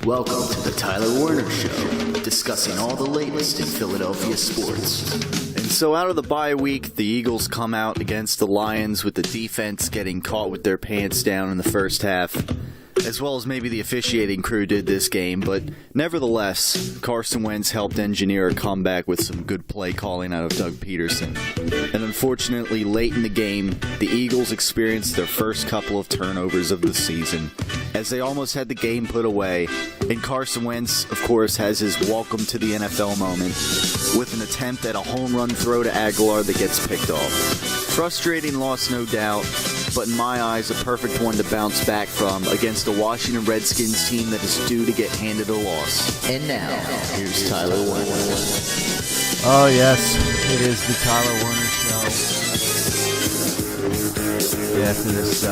Welcome to the Tyler Werner Show, discussing all the latest in Philadelphia sports. And so out of the bye week, the Eagles come out against the Lions with the defense getting caught with their pants down in the first half, as well as maybe the officiating crew did this game, but nevertheless, Carson Wentz helped engineer a comeback with some good play calling out of Doug Peterson. And unfortunately, late in the game, the Eagles experienced their first couple of turnovers of the season, as they almost had the game put away, and Carson Wentz, of course, has his welcome to the NFL moment with an attempt at a home run throw to Aguilar that gets picked off. Frustrating loss, no doubt, but in my eyes, a perfect one to bounce back from against a Washington Redskins team that is due to get handed a loss. And now, here's Tyler Werner. Oh yes, it is the Tyler Werner Show. After this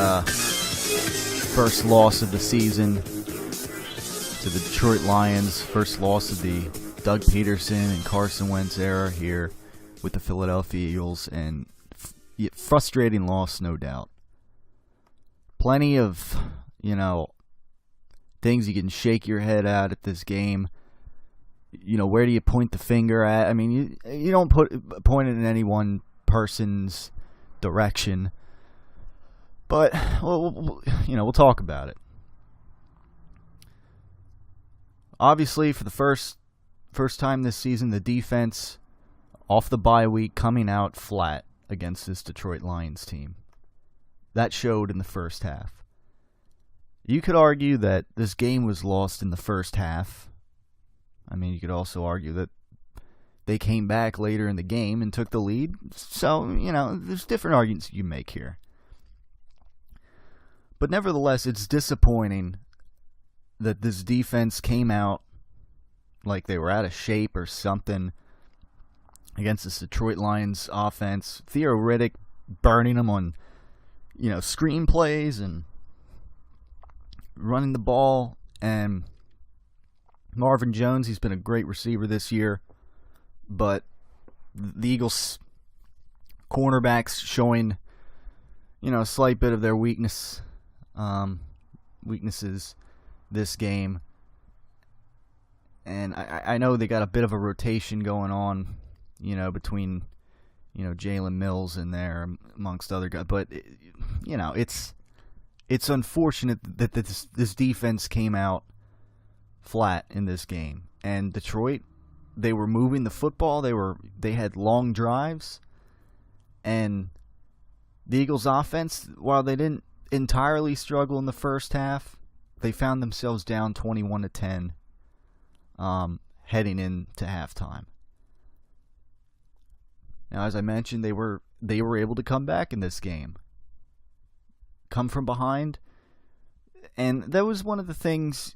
first loss of the season to the Detroit Lions, first loss of the Doug Peterson and Carson Wentz era here with the Philadelphia Eagles, and frustrating loss, no doubt. Plenty of, things you can shake your head at this game. Where do you point the finger at? I mean, you don't point it in any one person's direction. But, we'll talk about it. Obviously, for the first time this season, the defense, off the bye week, coming out flat against this Detroit Lions team. That showed in the first half. You could argue that this game was lost in the first half. I mean, you could also argue that they came back later in the game and took the lead. So, there's different arguments you make here. But nevertheless, it's disappointing that this defense came out like they were out of shape or something against this Detroit Lions offense. Theo Riddick burning them on, screen plays and running the ball. And Marvin Jones, he's been a great receiver this year. But the Eagles cornerbacks showing, a slight bit of their weaknesses this game. And I know they got a bit of a rotation going on, between, Jalen Mills in there amongst other guys. But, it's unfortunate that this defense came out flat in this game. And Detroit, they were moving the football. They had long drives. And the Eagles offense, while they didn't entirely struggle in the first half, they found themselves down 21-10 heading into halftime. Now, as I mentioned, they were able to come back in this game, come from behind, and that was one of the things.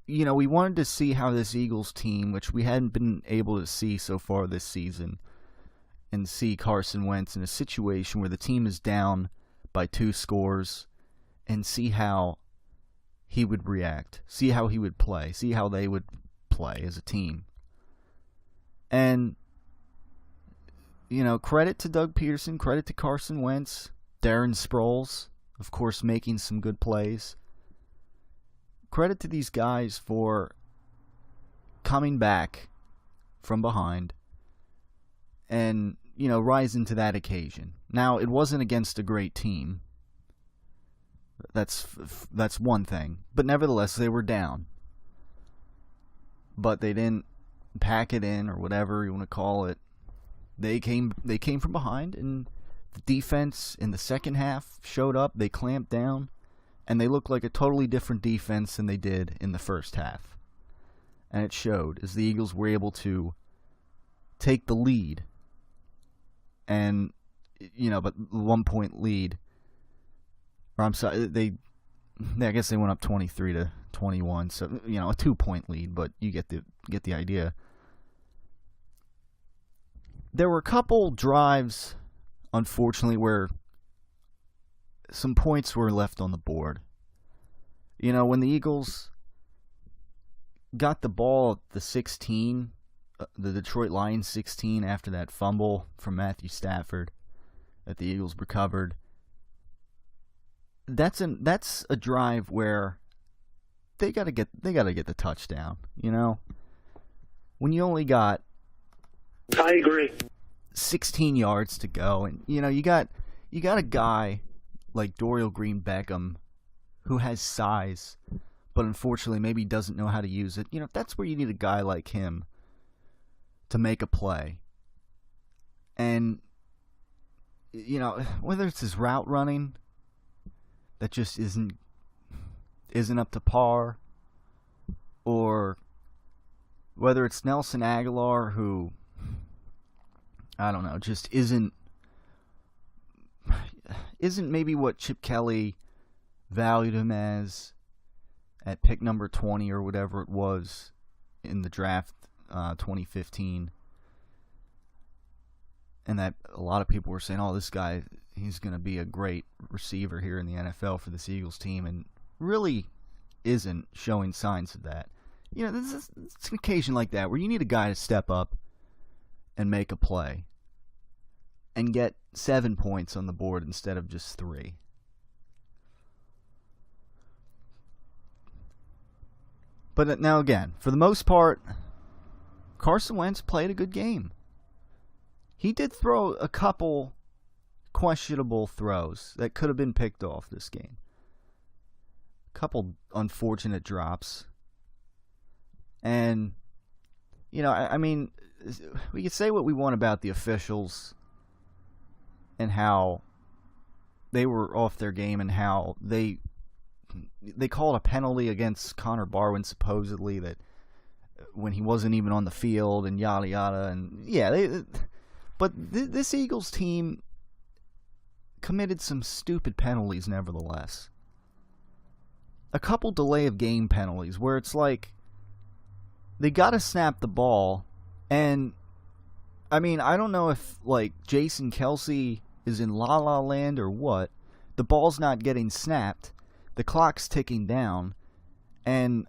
We wanted to see how this Eagles team, which we hadn't been able to see so far this season, and see Carson Wentz in a situation where the team is down by 2 scores, and see how he would react, see how he would play, see how they would play as a team. And, credit to Doug Peterson, credit to Carson Wentz, Darren Sproles, of course, making some good plays. Credit to these guys for coming back from behind and, rising to that occasion. Now, it wasn't against a great team. That's one thing. But nevertheless, they were down. But they didn't pack it in, or whatever you want to call it. They came from behind, and the defense in the second half showed up. They clamped down, and they looked like a totally different defense than they did in the first half. And it showed as the Eagles were able to take the lead. And, but 1 point lead. Or I'm sorry, I guess they went up 23-21. So, a 2 point lead, but you get the idea. There were a couple drives, unfortunately, where some points were left on the board. When the Eagles got the ball at the 16, the Detroit Lions 16, after that fumble from Matthew Stafford that the Eagles recovered, that's a drive where they gotta get the touchdown. When you only got, I agree, 16 yards to go, and you got a guy like Dorial Green Beckham who has size, but unfortunately maybe doesn't know how to use it. That's where you need a guy like him to make a play. And whether it's his route running that just isn't up to par, or whether it's Nelson Aguilar, who, I don't know, just isn't maybe what Chip Kelly valued him as at pick number 20 or whatever it was in the draft 2015. And that a lot of people were saying, oh, this guy, he's going to be a great receiver here in the NFL for this Eagles team, and really isn't showing signs of that. There's an occasion like that where you need a guy to step up and make a play and get 7 points on the board instead of just 3. But now again, for the most part, Carson Wentz played a good game. He did throw a couple questionable throws that could have been picked off this game. A couple unfortunate drops. And, I mean, we could say what we want about the officials and how they were off their game and how they called a penalty against Connor Barwin supposedly that when he wasn't even on the field and yada yada, and but this Eagles team committed some stupid penalties nevertheless. A couple delay of game penalties where it's like they gotta snap the ball, and I mean, I don't know if like Jason Kelce is in La La Land or what. The ball's not getting snapped. The clock's ticking down, and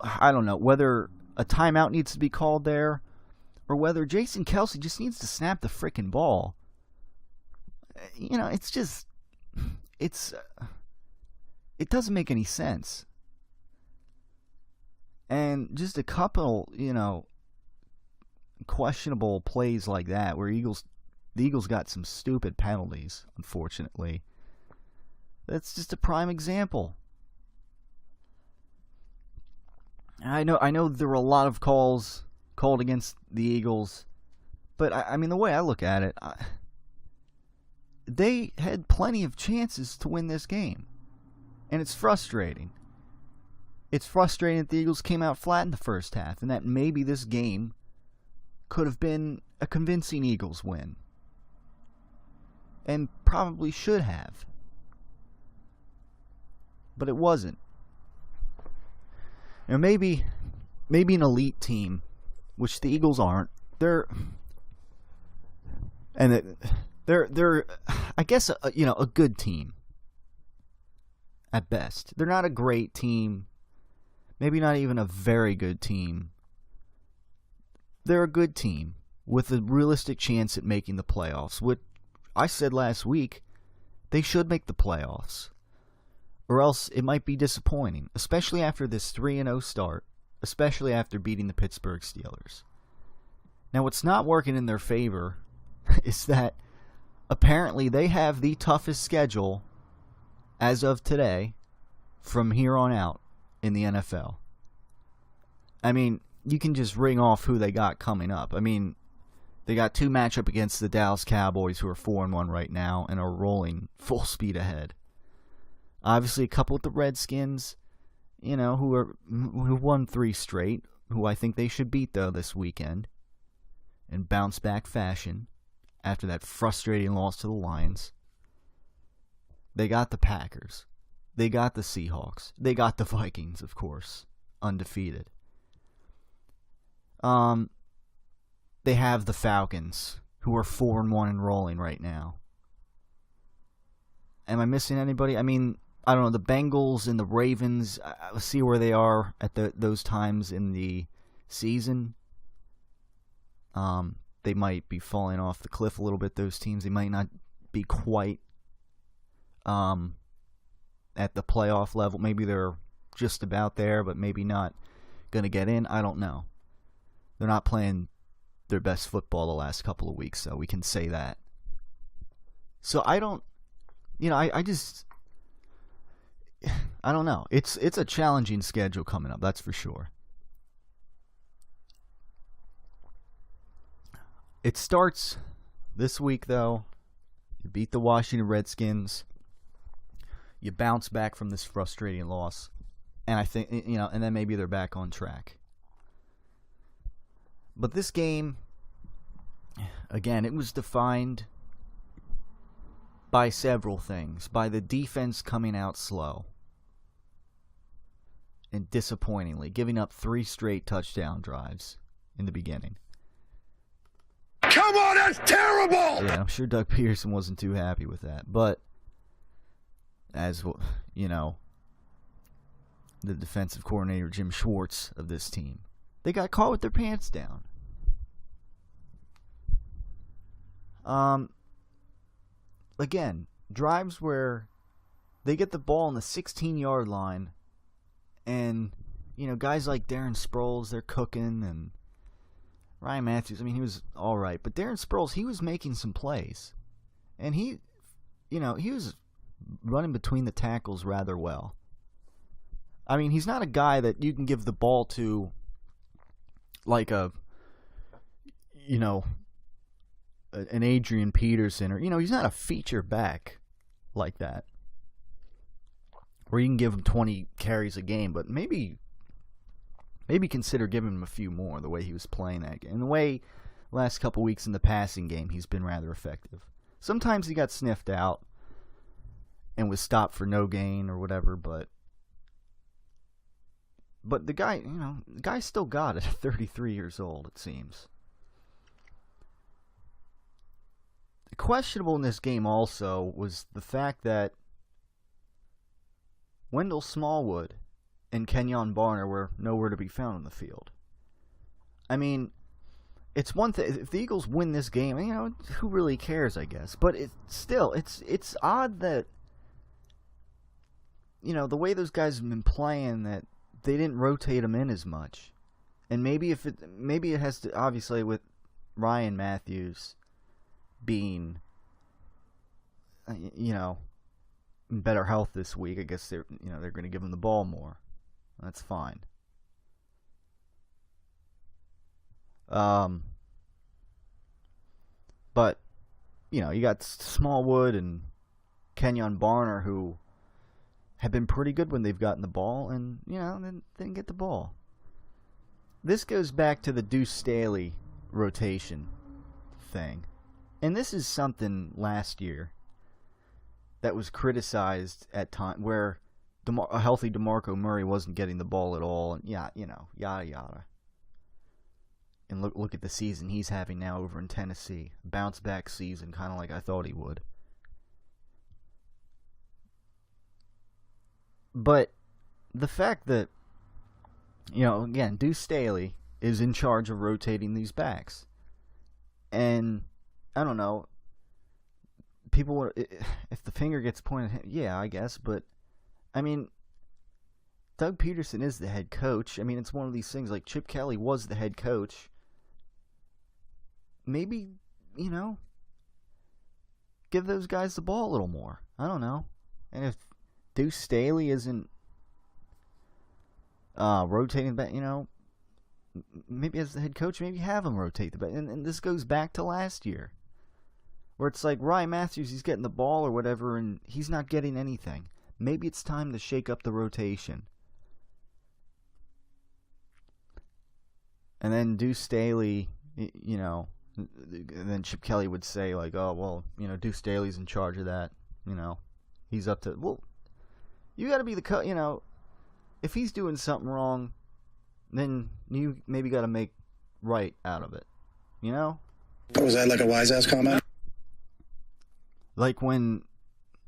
I don't know whether a timeout needs to be called there or whether Jason Kelce just needs to snap the frickin' ball. It's just, it doesn't make any sense. And just a couple, questionable plays like that where the Eagles got some stupid penalties, unfortunately. That's just a prime example. I know there were a lot of calls called against the Eagles, but I mean, the way I look at it, they had plenty of chances to win this game, and it's frustrating. It's frustrating that the Eagles came out flat in the first half, and that maybe this game could have been a convincing Eagles win, and probably should have. But it wasn't. Maybe an elite team, which the Eagles aren't. They're I guess a good team at best. They're not a great team. Maybe not even a very good team. They're a good team with a realistic chance at making the playoffs. What I said last week, they should make the playoffs. Or else it might be disappointing, especially after this 3-0 start, especially after beating the Pittsburgh Steelers. Now, what's not working in their favor is that apparently they have the toughest schedule as of today from here on out in the NFL. I mean, you can just ring off who they got coming up. I mean, they got 2 matchup against the Dallas Cowboys, who are 4-1 right now and are rolling full speed ahead. Obviously, a couple with the Redskins, who won 3 straight, who I think they should beat, though, this weekend, in bounce-back fashion after that frustrating loss to the Lions. They got the Packers. They got the Seahawks. They got the Vikings, of course, undefeated. They have the Falcons, who are 4-1 and rolling right now. Am I missing anybody? I mean, I don't know, the Bengals and the Ravens, let's see where they are at those times in the season. They might be falling off the cliff a little bit, those teams. They might not be quite at the playoff level. Maybe they're just about there, but maybe not going to get in. I don't know. They're not playing their best football the last couple of weeks, so we can say that. So I don't, I just, I don't know. It's a challenging schedule coming up, that's for sure. It starts this week, though. You beat the Washington Redskins. You bounce back from this frustrating loss. And I think, and then maybe they're back on track. But this game, again, it was defined by several things. By the defense coming out slow. And disappointingly, giving up 3 straight touchdown drives in the beginning. Come on, that's terrible! Yeah, I'm sure Doug Peterson wasn't too happy with that. But, as the defensive coordinator, Jim Schwartz, of this team, they got caught with their pants down. Again, drives where they get the ball on the 16-yard line, and, guys like Darren Sproles, they're cooking, and Ryan Matthews, he was all right. But Darren Sproles, he was making some plays. And he was running between the tackles rather well. He's not a guy that you can give the ball to like an Adrian Peterson. Or, he's not a feature back like that, where you can give him 20 carries a game. But maybe consider giving him a few more, the way he was playing that game. And the way last couple weeks in the passing game, he's been rather effective. Sometimes he got sniffed out and was stopped for no gain or whatever, but the guy, the guy still got it at 33 years old, it seems. Questionable in this game also was the fact that Wendell Smallwood and Kenyon Barner were nowhere to be found on the field. It's one thing if the Eagles win this game, who really cares, I guess. But it's odd that the way those guys have been playing, that they didn't rotate them in as much. And maybe it has to, obviously, with Ryan Matthews being in better health this week. I guess they're going to give him the ball more. That's fine. But, you got Smallwood and Kenyon Barner, who have been pretty good when they've gotten the ball, and, then didn't get the ball. This goes back to the Deuce Staley rotation thing. And this is something last year that was criticized at time, where a healthy DeMarco Murray wasn't getting the ball at all, and yada yada. And look at the season he's having now over in Tennessee. Bounce back season, kind of like I thought he would. But the fact that, again, Deuce Staley is in charge of rotating these backs. And, I don't know, people, if the finger gets pointed at him, yeah, I guess, but Doug Peterson is the head coach. It's one of these things, like Chip Kelly was the head coach. Maybe, give those guys the ball a little more. I don't know. And if Deuce Staley isn't rotating back, maybe as the head coach, maybe have him rotate the back. And this goes back to last year, where it's like Ryan Matthews, he's getting the ball or whatever, and he's not getting anything. Maybe it's time to shake up the rotation. And then Deuce Staley, and then Chip Kelly would say, like, oh, well, Deuce Staley's in charge of that. He's up to, well, you got to be the, if he's doing something wrong, then you maybe got to make right out of it. Was that like a wise-ass comment? Like when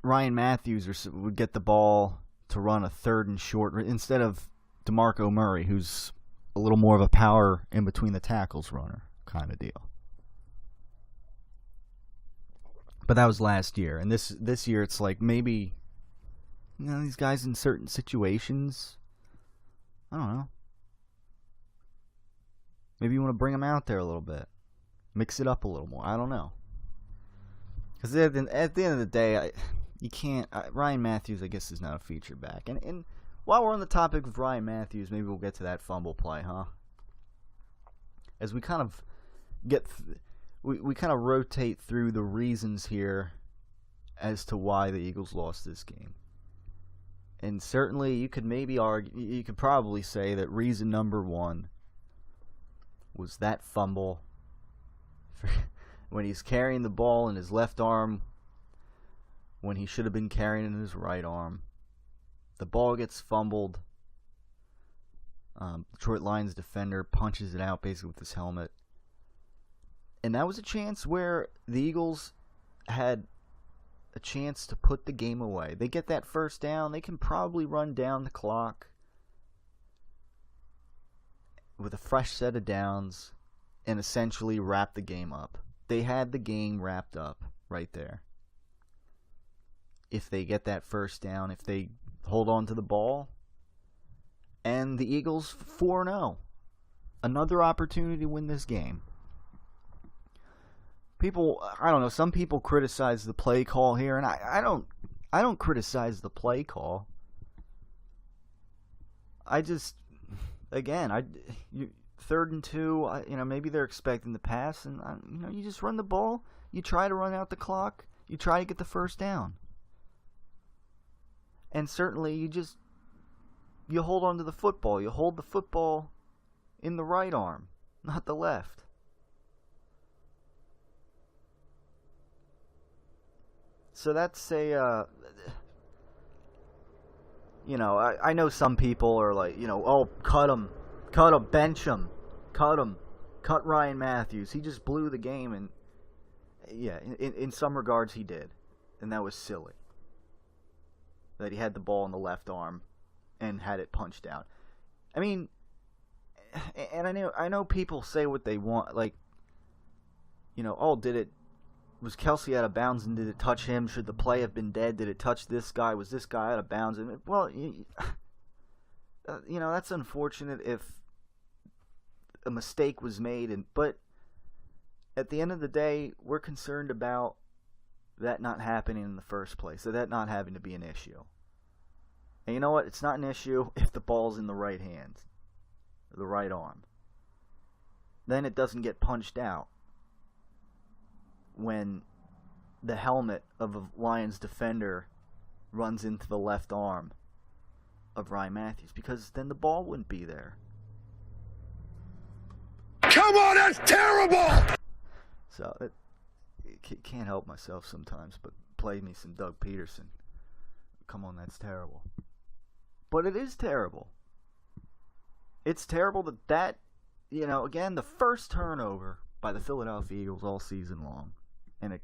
Ryan Matthews would get the ball to run a 3rd and short, instead of DeMarco Murray, who's a little more of a power in between the tackles runner kind of deal. But that was last year, and this year it's like maybe these guys in certain situations I don't know. Maybe you want to bring him out there a little bit. Mix it up a little more. I don't know. Because at the end of the day, you can't... Ryan Matthews, I guess, is not a feature back. And while we're on the topic of Ryan Matthews, maybe we'll get to that fumble play, huh? As we kind of we kind of rotate through the reasons here as to why the Eagles lost this game. And certainly you could probably say that reason number one was that fumble when he's carrying the ball in his left arm when he should have been carrying it in his right arm. The ball gets fumbled. Detroit Lions defender punches it out basically with his helmet. And that was a chance where the Eagles had a chance to put the game away. They get that first down. They can probably run down the clock with a fresh set of downs and essentially wrap the game up. They had the game wrapped up right there. If they get that first down, if they hold on to the ball, and the Eagles 4-0. Another opportunity to win this game. People, I don't know, some people criticize the play call here, and I don't criticize the play call. I just, again, 3rd and 2, maybe they're expecting the pass, and you just run the ball, you try to run out the clock, you try to get the first down. And certainly you hold on to the football. You hold the football in the right arm, not the left. So that's I know some people are like, oh, cut him, bench him, cut Ryan Matthews. He just blew the game, and yeah, in some regards he did, and that was silly. That he had the ball in the left arm and had it punched out. I mean, and I know people say what they want, like, was Kelsey out of bounds and did it touch him? Should the play have been dead? Did it touch this guy? Was this guy out of bounds? And well, that's unfortunate if a mistake was made, but at the end of the day, we're concerned about that not happening in the first place, so that not having to be an issue. And you know what? It's not an issue if the ball's in the right hand, or the right arm. Then it doesn't get punched out when the helmet of a Lions defender runs into the left arm of Ryan Matthews, because then the ball wouldn't be there. Come on, that's terrible! So, can't help myself sometimes, but play me some Doug Peterson. Come on, that's terrible. But it is terrible. It's terrible that again, the first turnover by the Philadelphia Eagles all season long, and it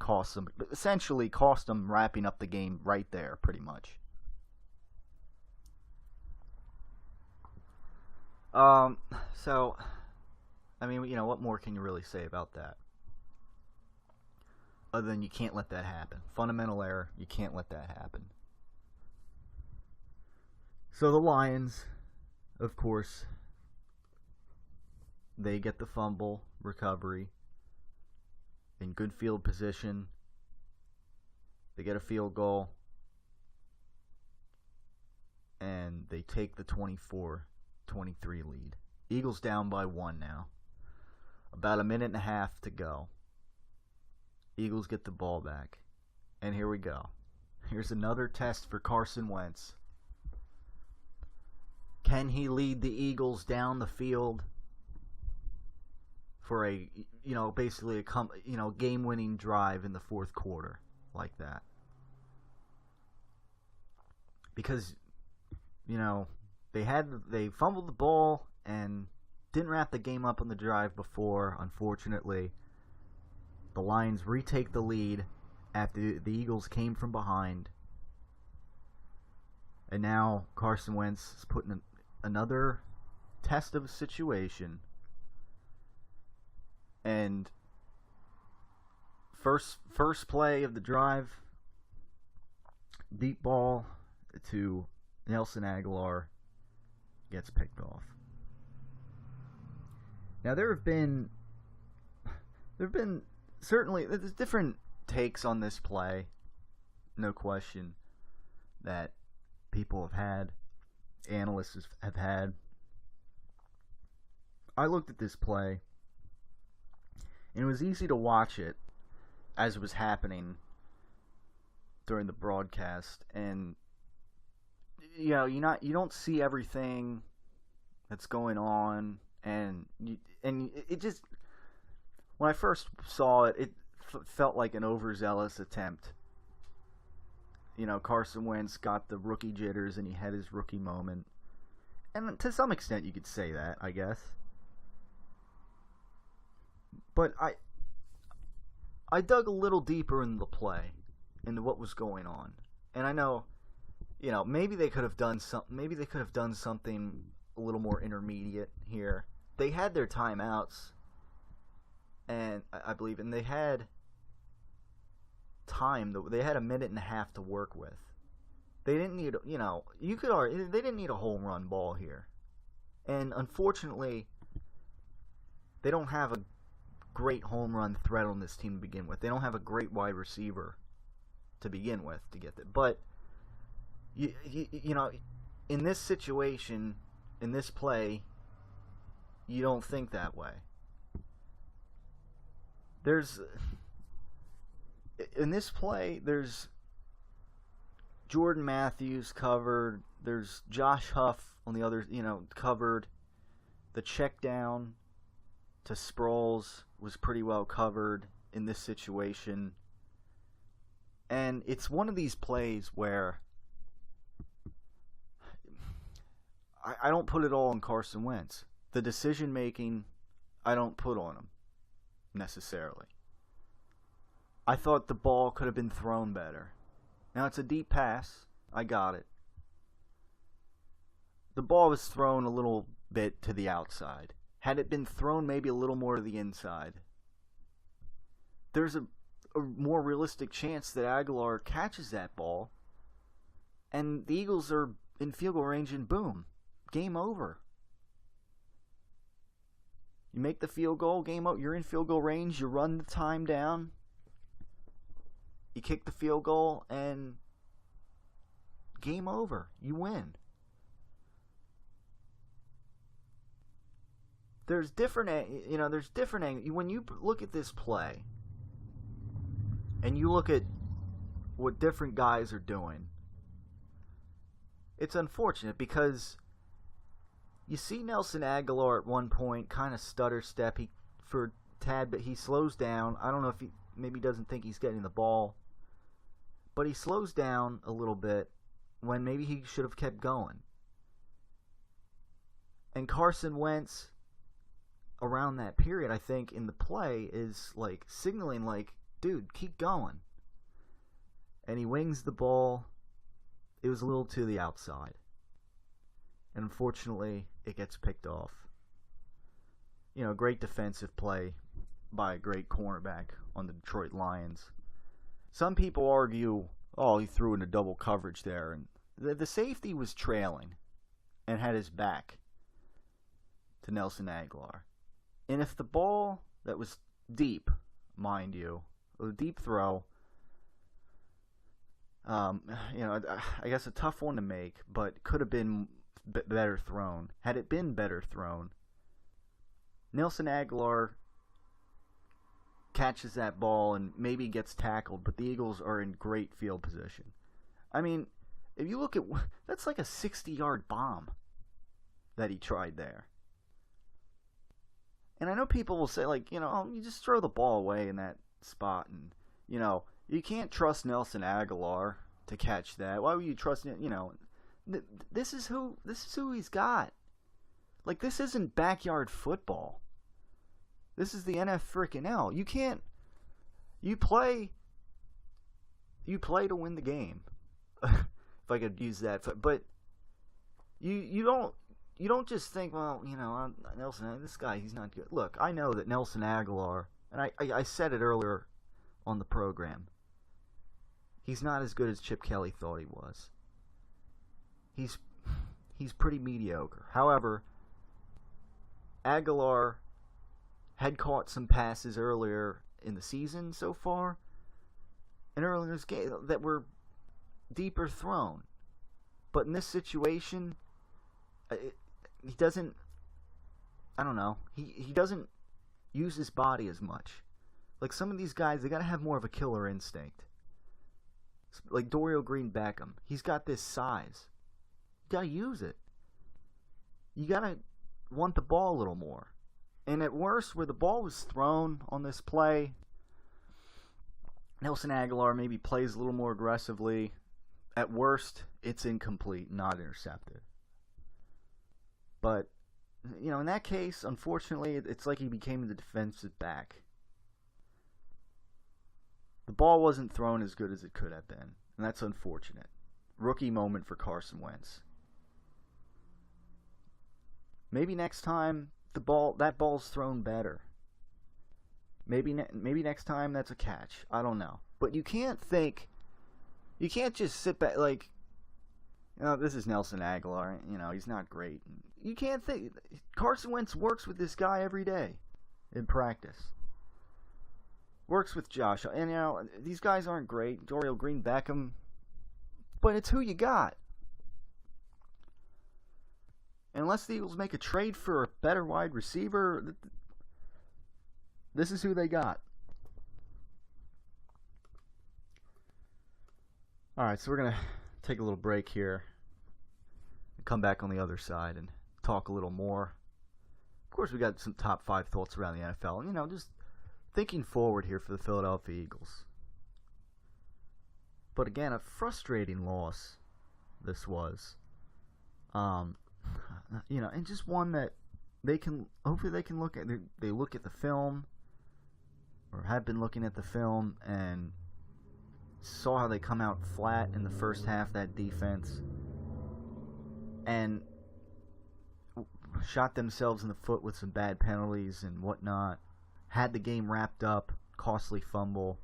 essentially cost them wrapping up the game right there, pretty much. So, I mean, what more can you really say about that? Other than you can't let that happen. Fundamental error, you can't let that happen. So the Lions, of course, they get the fumble recovery in good field position. They get a field goal, and they take the 24-23 lead. Eagles down by 1 now. About a minute and a half to go. Eagles get the ball back. And here we go. Here's another test for Carson Wentz. Can he lead the Eagles down the field for a, basically a game-winning drive in the fourth quarter like that? Because, they fumbled the ball and didn't wrap the game up on the drive before, unfortunately. The Lions retake the lead after the Eagles came from behind. And now Carson Wentz is putting another test of a situation. And first play of the drive, deep ball to Nelson Aguilar. gets picked off. Now there's different takes on this play, no question, that people have had, analysts have had. I looked at this play, and it was easy to watch it as it was happening during the broadcast, and you don't see everything that's going on, and it just, when I first saw it, it felt like an overzealous attempt. Carson Wentz got the rookie jitters, and he had his rookie moment, and to some extent you could say that, I guess. But I dug a little deeper into the play, into what was going on, and I know, maybe they could have done something a little more intermediate here. They had their timeouts, and I believe, and they had time. They had a minute and a half to work with. They didn't need, you could argue, they didn't need a home run ball here, and unfortunately, they don't have a great home run threat on this team to begin with. They don't have a great wide receiver to begin with to get that. But in this situation, in this play, you don't think that way. In this play, there's Jordan Matthews covered. There's Josh Huff on the other, covered. The check down to Sproles was pretty well covered in this situation. And it's one of these plays where I don't put it all on Carson Wentz. The decision making, I don't put on him necessarily. I thought the ball could have been thrown better. Now it's a deep pass. I got it. The ball was thrown a little bit to the outside. Had it been thrown maybe a little more to the inside, there's a more realistic chance that Aguilar catches that ball, and the Eagles are in field goal range, and boom, game over. You make the field goal, game over. You're in field goal range. You run the time down. You kick the field goal, and game over. You win. There's different, when you look at this play, and you look at what different guys are doing, it's unfortunate because you see Nelson Aguilar at one point kind of stutter step for a tad, but he slows down. I don't know if maybe doesn't think he's getting the ball, but he slows down a little bit when maybe he should have kept going. And Carson Wentz, around that period, I think, in the play, is like signaling like, dude, keep going. And he wings the ball. It was a little to the outside. And unfortunately, it gets picked off. Great defensive play by a great cornerback on the Detroit Lions. Some people argue, he threw into double coverage there. And the safety was trailing and had his back to Nelson Aguilar. And if the ball that was deep, mind you, a deep throw, I guess a tough one to make, but could have been better thrown. Had it been better thrown, Nelson Aguilar catches that ball and maybe gets tackled, but the Eagles are in great field position. I mean, if you look at, that's like a 60-yard bomb that he tried there. And I know people will say, like, you just throw the ball away in that spot. And, you can't trust Nelson Aguilar to catch that. Why would you trust him? This is who he's got. Like, this isn't backyard football. This is the NFL. You play to win the game. If I could use that. But you don't just think, well, Nelson, this guy, he's not good. Look, I know that Nelson Aguilar, and I said it earlier on the program, he's not as good as Chip Kelly thought he was. He's he's pretty mediocre. However, Aguilar had caught some passes earlier in the season so far, and earlier in this game, that were deeper thrown. But in this situation, he doesn't, I don't know, he doesn't use his body as much. Like some of these guys, they got to have more of a killer instinct. Like Dorial Green-Beckham, he's got this size. You got to use it. You got to want the ball a little more. And at worst, where the ball was thrown on this play, Nelson Aguilar maybe plays a little more aggressively. At worst, it's incomplete, not intercepted. But, you know, in that case, unfortunately, it's like he became the defensive back. The ball wasn't thrown as good as it could have been, and that's unfortunate. Rookie moment for Carson Wentz. Maybe next time that ball's thrown better. Maybe next time that's a catch. I don't know. But you can't just sit back like, you know, this is Nelson Aguilar. You know, he's not great. You can't think. Carson Wentz works with this guy every day in practice. Works with Josh. And, you know, these guys aren't great. Dorial Green-Beckham. But it's who you got. Unless the Eagles make a trade for a better wide receiver, this is who they got. All right, so we're going to take a little break here and come back on the other side and talk a little more. Of course, we got some top 5 thoughts around the NFL. You know, just thinking forward here for the Philadelphia Eagles. But again, a frustrating loss this was. You know, and just one that hopefully they can look at. They look at the film, or have been looking at the film, and saw how they come out flat in the first half, that defense, and shot themselves in the foot with some bad penalties and whatnot. Had the game wrapped up, costly fumble.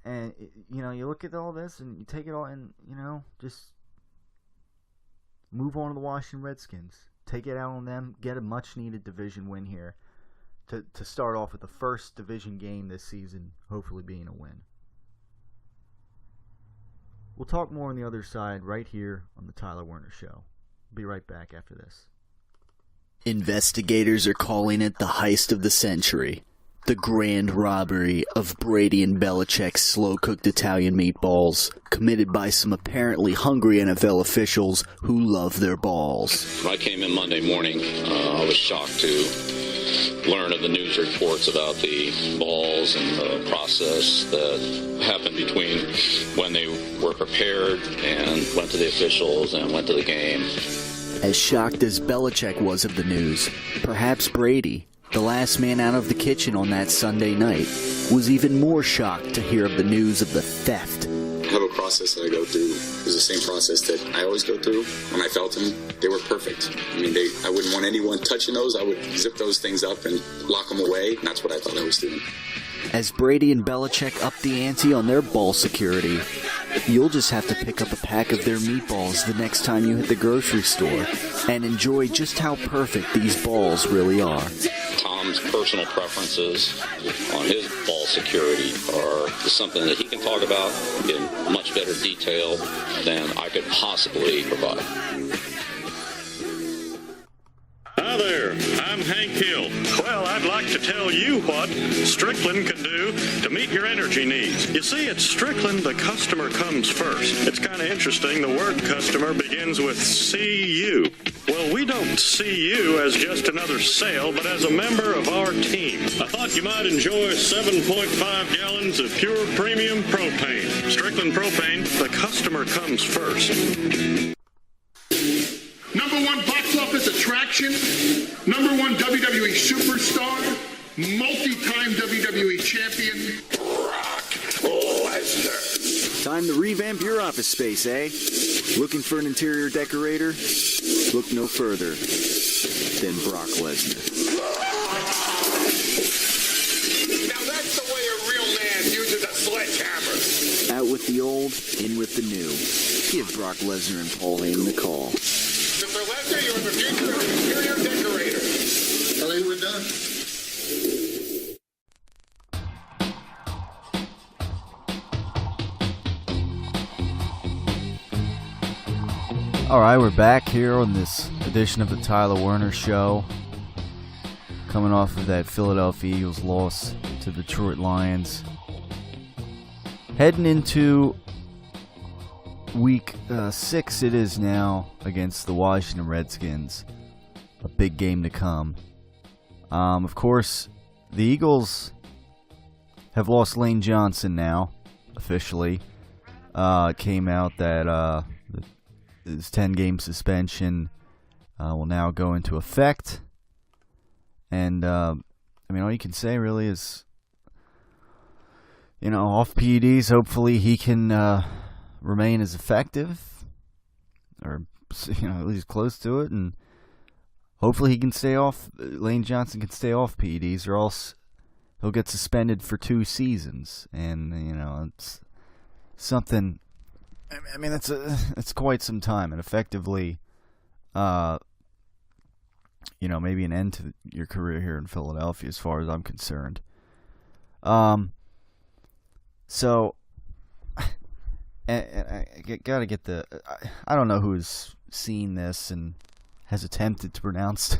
And, you know, you look at all this and you take it all and, you know, just move on to the Washington Redskins. Take it out on them. Get a much-needed division win here to start off with the first division game this season, hopefully being a win. We'll talk more on the other side right here on the Tyler Werner Show. Be right back after this. Investigators are calling it the heist of the century. The grand robbery of Brady and Belichick's slow-cooked Italian meatballs, committed by some apparently hungry NFL officials who love their balls. When I came in Monday morning, I was shocked to learn of the news reports about the balls and the process that happened between when they were prepared and went to the officials and went to the game. As shocked as Belichick was of the news, perhaps Brady, the last man out of the kitchen on that Sunday night, was even more shocked to hear of the news of the theft. I have a process that I go through. It was the same process that I always go through. When I felt them, they were perfect. I mean, I wouldn't want anyone touching those. I would zip those things up and lock them away, and that's what I thought I was doing. As Brady and Belichick up the ante on their ball security, you'll just have to pick up a pack of their meatballs the next time you hit the grocery store and enjoy just how perfect these balls really are. Tom's personal preferences on his ball security are something that he can talk about in much better detail than I could possibly provide. Hi there, I'm Hank Hill. Well, I'd like to tell you what Strickland can do to meet your energy needs. You see, at Strickland, the customer comes first. It's kind of interesting. The word customer begins with CU. Well, we don't see you as just another sale, but as a member of our team. I thought you might enjoy 7.5 gallons of pure premium propane. Strickland Propane, the customer comes first. #1 box office attraction, #1 WWE superstar, multi-time WWE champion, Brock Lesnar. Time to revamp your office space, eh? Looking for an interior decorator? Look no further than Brock Lesnar. Now that's the way a real man uses a sledgehammer. Out with the old, in with the new. Give Brock Lesnar and Paul Heyman a call. Mr. Lesnar, you're the future of interior decorator. Tell you we're done. All right, we're back here on this edition of the Tyler Werner Show. Coming off of that Philadelphia Eagles loss to the Detroit Lions. Heading into week 6 it is now against the Washington Redskins. A big game to come. Of course, the Eagles have lost Lane Johnson now, officially. It came out that his 10-game suspension will now go into effect. And, all you can say really is, off PEDs, hopefully he can remain as effective, or, at least close to it, and hopefully he can stay off, Lane Johnson can stay off PEDs, or else he'll get suspended for 2 seasons. And, it's something, it's quite some time, and effectively, maybe an end to your career here in Philadelphia, as far as I'm concerned. So, and I gotta get I don't know who's seen this and has attempted to pronounce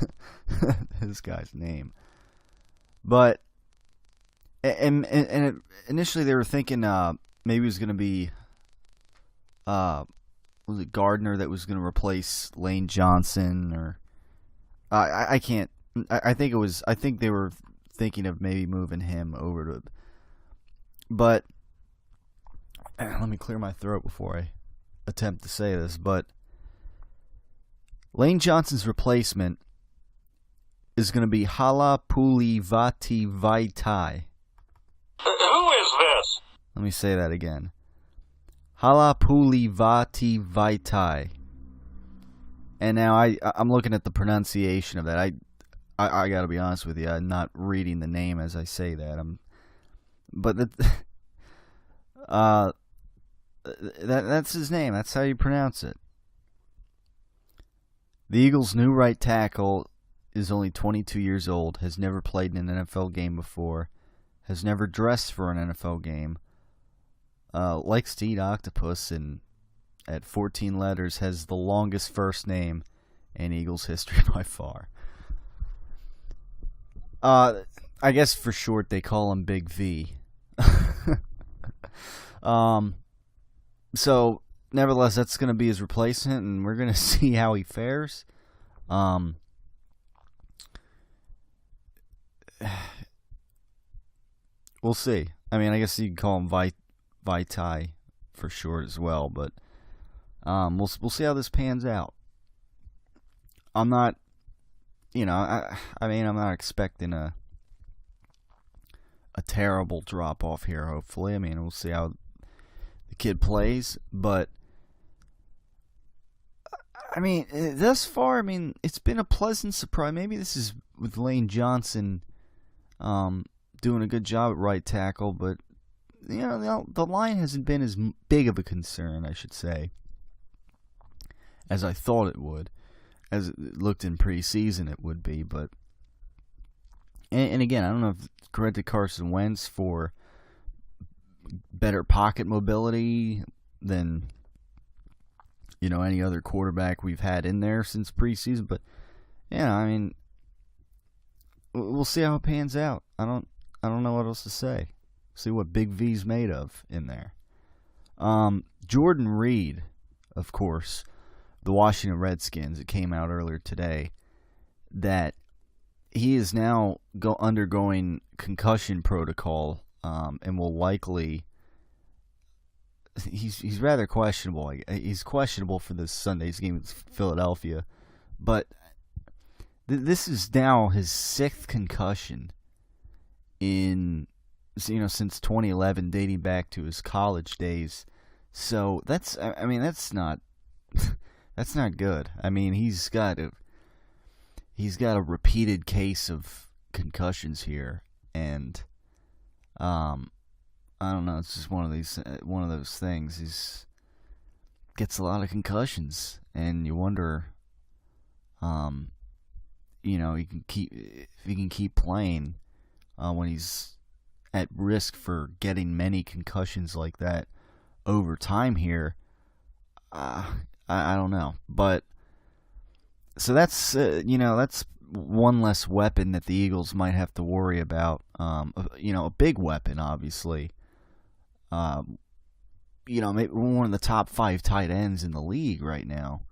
this guy's name, but and initially they were thinking maybe it was gonna be was it Gardner that was gonna replace Lane Johnson, or I can't. I think they were thinking of maybe moving him over to. But let me clear my throat before I attempt to say this. But Lane Johnson's replacement is going to be Halapulivati Vaitai. Who is this? Let me say that again. Halapulivati Vaitai. And now I'm looking at the pronunciation of that. I got to be honest with you. I'm not reading the name as I say that. That's his name. That's how you pronounce it. The Eagles' new right tackle is only 22 years old, has never played in an NFL game before, has never dressed for an NFL game, likes to eat octopus, and at 14 letters, has the longest first name in Eagles history by far. I guess for short they call him Big V. So, nevertheless, that's going to be his replacement, and we're going to see how he fares. We'll see. I guess you can call him Vaitai for short as well, but we'll see how this pans out. I'm not, I'm not expecting a terrible drop off here. Hopefully, we'll see how the kid plays, but thus far, it's been a pleasant surprise. Maybe this is with Lane Johnson doing a good job at right tackle, but the line hasn't been as big of a concern, I should say, as I thought it would, as it looked in preseason it would be. But and again, I don't know if credit to Carson Wentz for better pocket mobility than any other quarterback we've had in there since preseason. But yeah, we'll see how it pans out. I don't know what else to say. See what Big V's made of in there. Jordan Reed, of course, the Washington Redskins. It came out earlier today that he is now undergoing concussion protocol, and will likely. He's rather questionable. He's questionable for this Sunday's game with Philadelphia, but this is now his 6th concussion in since 2011, dating back to his college days. So that's not that's not good. He's got a repeated case of concussions here, and I don't know. It's just one of those things. He gets a lot of concussions, and you wonder, he can keep playing when he's at risk for getting many concussions like that over time here. I don't know, but so that's that's one less weapon that the Eagles might have to worry about. A big weapon, obviously. Maybe one of the top 5 tight ends in the league right now.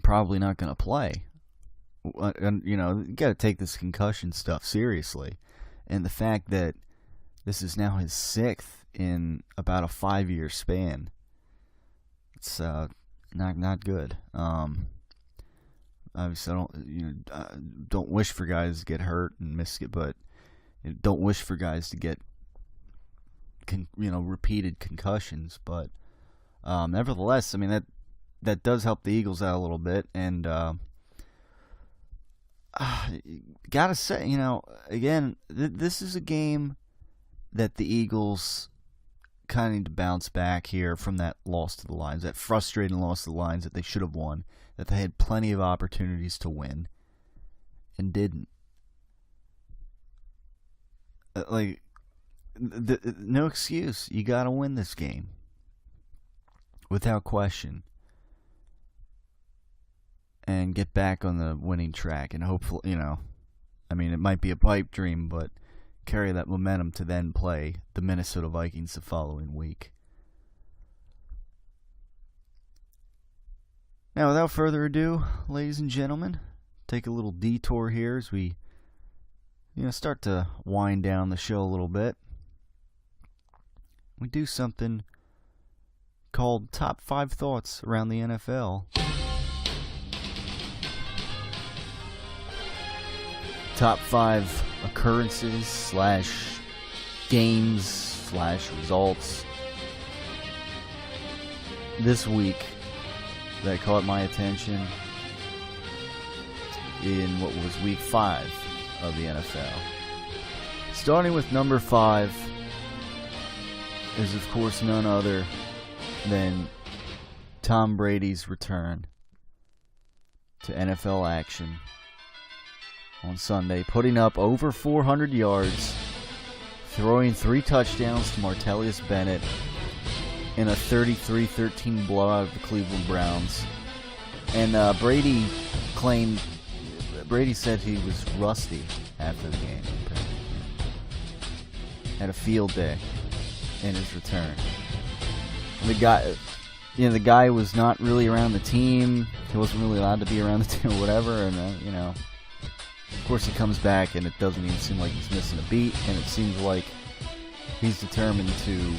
Probably not going to play. And you got to take this concussion stuff seriously. And the fact that this is now his 6th in about a 5-year span, it's not good. Obviously, I don't wish for guys to get hurt and miss it, but don't wish for guys to get repeated concussions. But nevertheless, I mean that does help the Eagles out a little bit, and gotta say, again, this is a game that the Eagles kind of need to bounce back here from that loss to the Lions, that frustrating loss to the Lions that they should have won, that they had plenty of opportunities to win and didn't. No excuse. You got to win this game without question and get back on the winning track, and hopefully, it might be a pipe dream, but carry that momentum to then play the Minnesota Vikings the following week. Now, without further ado, ladies and gentlemen, take a little detour here as we start to wind down the show a little bit. We do something called Top 5 Thoughts Around the NFL. Top 5 occurrences / games / results this week that caught my attention in what was week 5 of the NFL. Starting with number 5 is, of course, none other than Tom Brady's return to NFL action on Sunday, putting up over 400 yards, throwing 3 touchdowns to Martellus Bennett in a 33-13 blowout of the Cleveland Browns. And Brady said he was rusty after the game. Had a field day in his return. The guy was not really around the team. He wasn't really allowed to be around the team or whatever, and of course he comes back and it doesn't even seem like he's missing a beat, and it seems like he's determined to,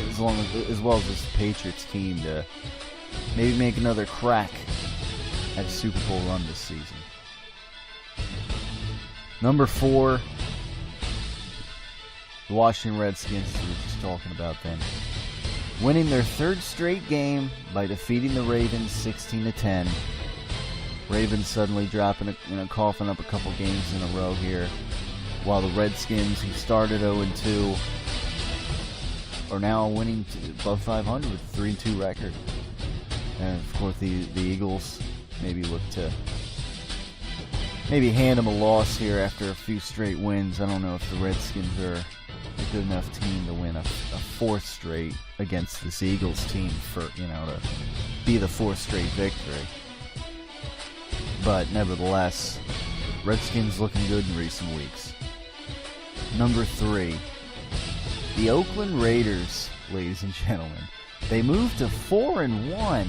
as well as this Patriots team, to maybe make another crack at a Super Bowl run this season. Number 4, the Washington Redskins, as we were just talking about then, winning their 3rd straight game by defeating the Ravens 16-10. Ravens suddenly coughing up a couple games in a row here, while the Redskins, who started 0-2, are now winning above 500 with a 3-2 record. And of course, the Eagles maybe look to hand them a loss here after a few straight wins. I don't know if the Redskins are a good enough team to win a 4th straight against this Eagles team for to be the 4th straight victory. But nevertheless, Redskins looking good in recent weeks. Number 3, the Oakland Raiders, ladies and gentlemen. They moved to 4-1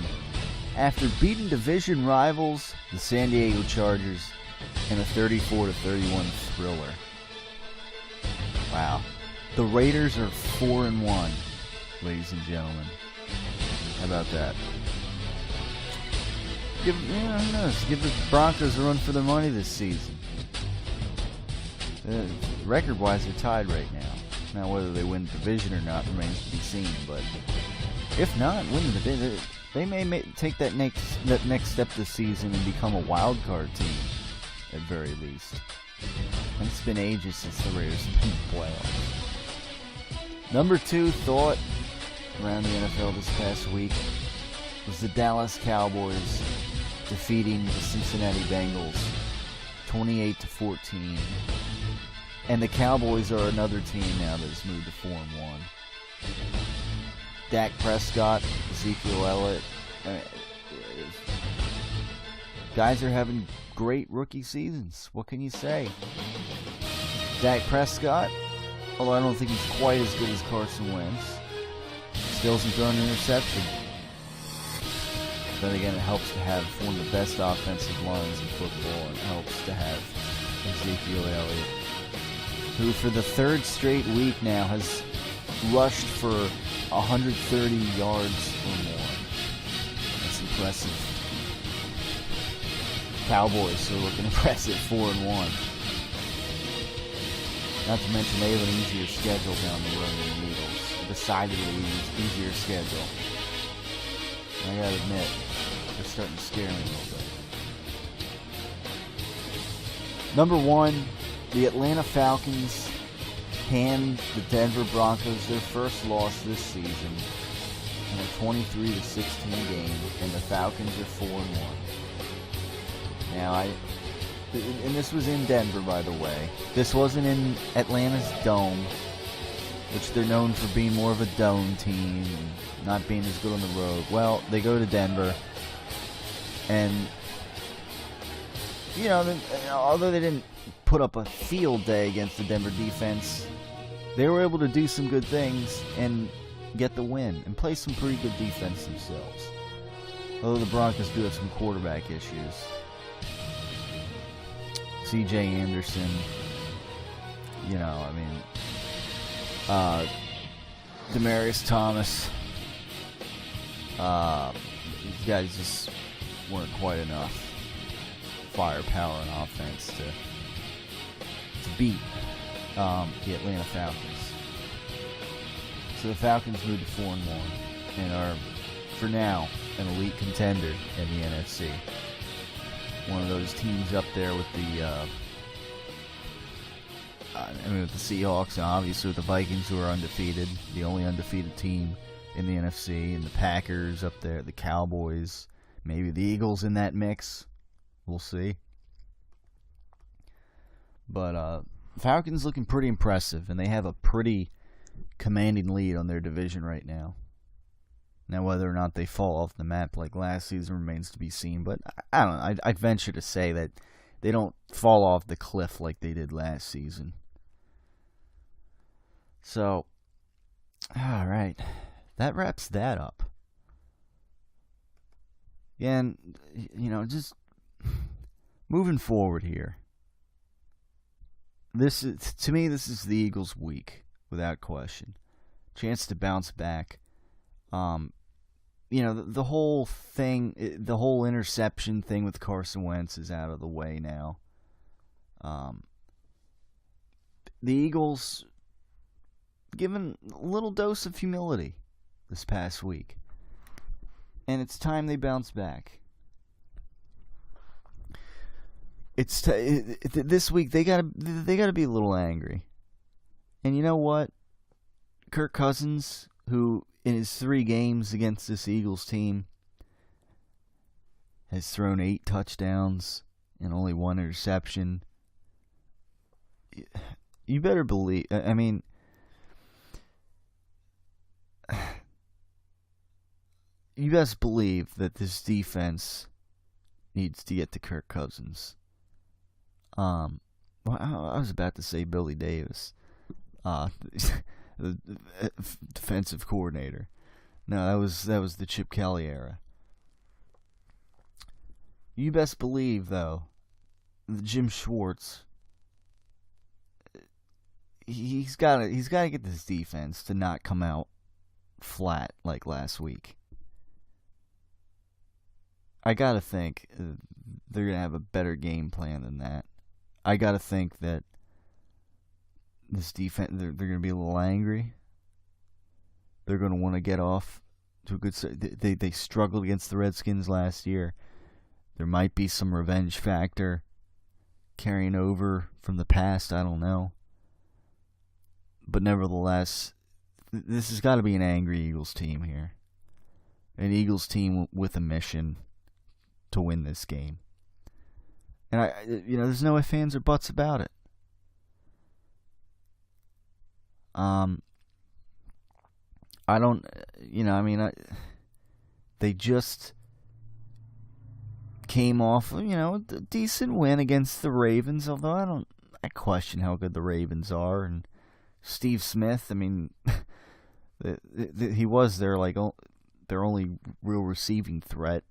after beating division rivals, the San Diego Chargers, in a 34-31 thriller. Wow. The Raiders are 4-1, ladies and gentlemen. How about that? Who knows? Give the Broncos a run for their money this season. Record-wise, they're tied right now. Now, whether they win the division or not remains to be seen. But if not, win the division, they may take that next step this season and become a wild card team, at very least. And it's been ages since the Raiders have been in the playoffs. Number 2 thought around the NFL this past week was the Dallas Cowboys defeating the Cincinnati Bengals 28-14. And the Cowboys are another team now that's moved to 4-1. Dak Prescott, Ezekiel Elliott. Guys are having great rookie seasons. What can you say? Dak Prescott, although I don't think he's quite as good as Carson Wentz, still hasn't thrown an interception. Then again, it helps to have one of the best offensive lines in football, and it helps to have Ezekiel Elliott, who for the 3rd straight week now has rushed for 130 yards or more. That's impressive. Cowboys are looking impressive, 4-1. Not to mention they have an easier schedule down the road than the Eagles. A decidedly easier schedule. And I gotta admit, they're starting to scare me a little bit. Number 1, the Atlanta Falcons hand the Denver Broncos their first loss this season in a 23-16 game, and the Falcons are 4-1. Now, and this was in Denver, by the way. This wasn't in Atlanta's dome, which they're known for being more of a dome team and not being as good on the road. Well, they go to Denver, and, you know, although they didn't put up a field day against the Denver defense, they were able to do some good things and get the win and play some pretty good defense themselves. Although the Broncos do have some quarterback issues. C.J. Anderson, you know, I mean, Demaryius Thomas, these guys just weren't quite enough firepower and offense to beat the Atlanta Falcons. So the Falcons moved to 4-1 and are, for now, an elite contender in the NFC. One of those teams up there with with the Seahawks, and obviously with the Vikings, who are undefeated, the only undefeated team in the NFC, and the Packers up there, the Cowboys, maybe the Eagles in that mix. We'll see. But Falcons looking pretty impressive, and they have a pretty commanding lead on their division right now. Now, whether or not they fall off the map like last season remains to be seen, but I don't know. I'd venture to say that they don't fall off the cliff like they did last season. So, all right. That wraps that up. And, you know, just moving forward here. To me, this is the Eagles' week, without question. Chance to bounce back. You know, the whole thing, the whole interception thing with Carson Wentz is out of the way now. The Eagles given a little dose of humility this past week, and it's time they bounce back. This week they gotta be a little angry, and you know what? Kirk Cousins, who in his 3 games against this Eagles team has thrown 8 touchdowns and only 1 interception. You better believe, I mean, you best believe that this defense needs to get to Kirk Cousins. Well, I was about to say Billy Davis, the defensive coordinator. No, that was the Chip Kelly era. You best believe, though, that Jim Schwartz, he's got to get this defense to not come out flat like last week. I gotta think they're gonna have a better game plan than that. I gotta think that this defense, they're going to be a little angry. They're going to want to get off to a good start. They struggled against the Redskins last year. There might be some revenge factor carrying over from the past. I don't know. But nevertheless, this has got to be an angry Eagles team here. An Eagles team with a mission to win this game. And there's no ifs, ands, or buts about it. They just came off, a decent win against the Ravens, although I question how good the Ravens are. And Steve Smith, he was their only real receiving threat.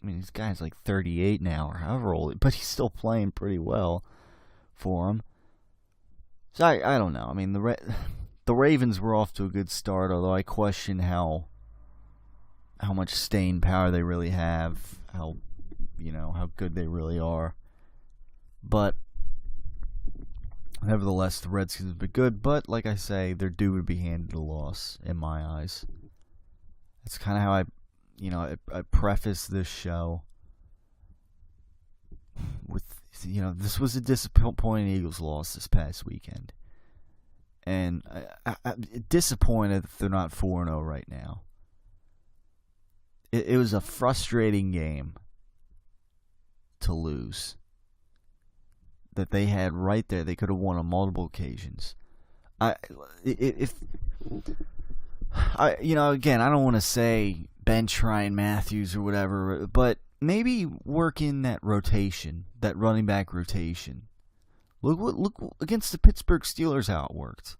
This guy's 38 now, or however old, but he's still playing pretty well for him. So I don't know. The Ravens were off to a good start, although I question how much staying power they really have, how good they really are. But nevertheless, the Redskins have been good. But like I say, they're due to be handed a loss in my eyes. That's kind of how I preface this show with, this was a disappointing Eagles loss this past weekend. And I'm disappointed that they're not 4-0 right now. It was a frustrating game to lose that they had right there. They could have won on multiple occasions. Again, I don't want to say bench Ryan Matthews or whatever, but maybe work in that rotation, that running back rotation. Look against the Pittsburgh Steelers how it worked.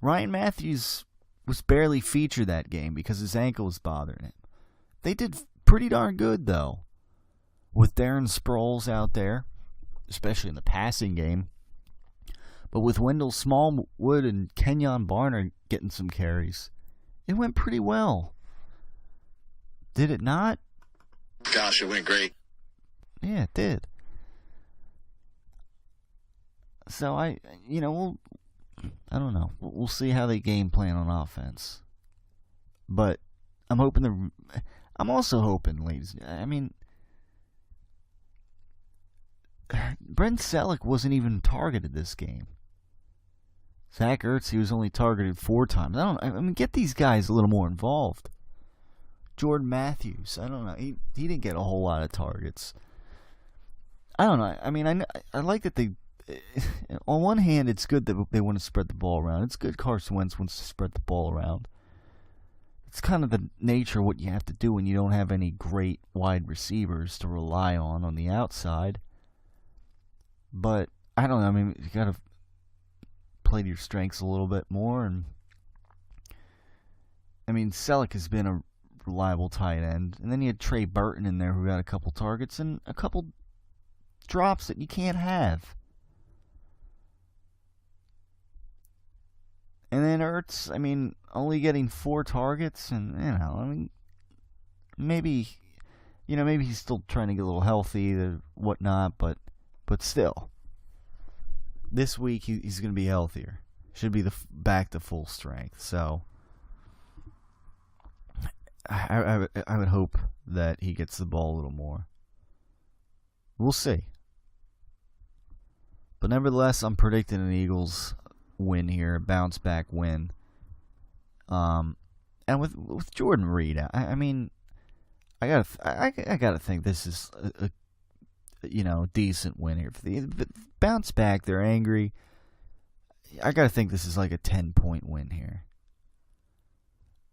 Ryan Matthews was barely featured that game because his ankle was bothering him. They did pretty darn good, though, with Darren Sproles out there, especially in the passing game. But with Wendell Smallwood and Kenyon Barner getting some carries, it went pretty well. Did it not? Gosh, it went great. Yeah, it did. So I don't know. We'll see how they game plan on offense. But I'm also hoping, ladies. Brent Selleck wasn't even targeted this game. Zach Ertz, he was only targeted 4 times. Get these guys a little more involved. Jordan Matthews, I don't know. He didn't get a whole lot of targets. I don't know. I like that they. On one hand, it's good that they want to spread the ball around. It's good Carson Wentz wants to spread the ball around. It's kind of the nature of what you have to do when you don't have any great wide receivers to rely on the outside. But I don't know. You got to play to your strengths a little bit more. And Selleck has been a reliable tight end, and then you had Trey Burton in there who got a couple targets and a couple drops that you can't have. And then Ertz, only getting 4 targets, and maybe he's still trying to get a little healthy or whatnot, but still, this week he's going to be healthier. Should be back to full strength. So I would hope that he gets the ball a little more. We'll see. But nevertheless, I'm predicting an Eagles win here, a bounce back win. And with Jordan Reed, I gotta think this is a decent win here for the bounce back. They're angry. I gotta think this is like a 10-point win here.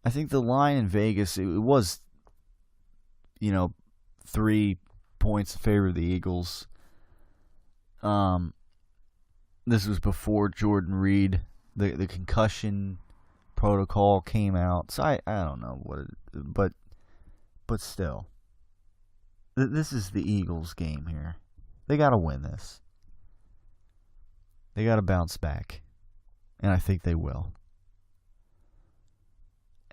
I think the line in Vegas, it was 3 points in favor of the Eagles. This was before Jordan Reed, the concussion protocol came out. So I don't know but still, this is the Eagles' game here. They got to win this. They got to bounce back, and I think they will.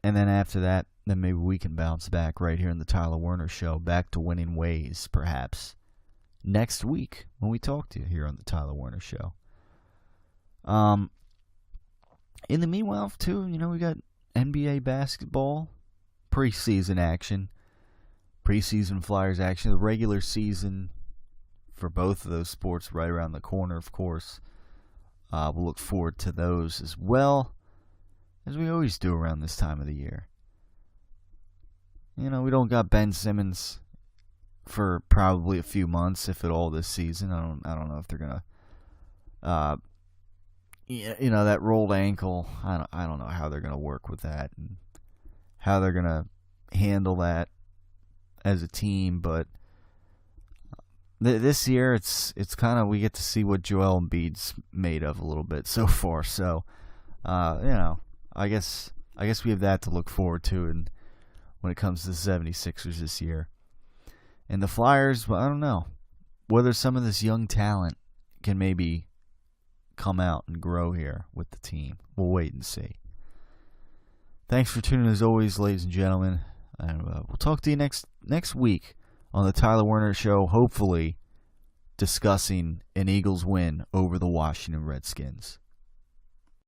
And then after that, then maybe we can bounce back right here in the Tyler Werner Show, back to winning ways, perhaps next week when we talk to you here on the Tyler Werner Show. In the meanwhile, too, we got NBA basketball, preseason action, preseason Flyers action, the regular season for both of those sports right around the corner, of course. We'll look forward to those as well. as we always do around this time of the year. You know, we don't got Ben Simmons for probably a few months, if at all, this season. I don't know if they're gonna, you know, that rolled ankle. I don't know how they're gonna work with that and how they're gonna handle that as a team. But this year, it's kind of, we get to see what Joel Embiid's made of a little bit so far. So, you know, I guess we have that to look forward to, and when it comes to the 76ers this year. And the Flyers, well, I don't know whether some of this young talent can maybe come out and grow here with the team. We'll wait and see. Thanks for tuning as always, ladies and gentlemen. And we'll talk to you next week on the Tyler Werner Show, hopefully discussing an Eagles win over the Washington Redskins.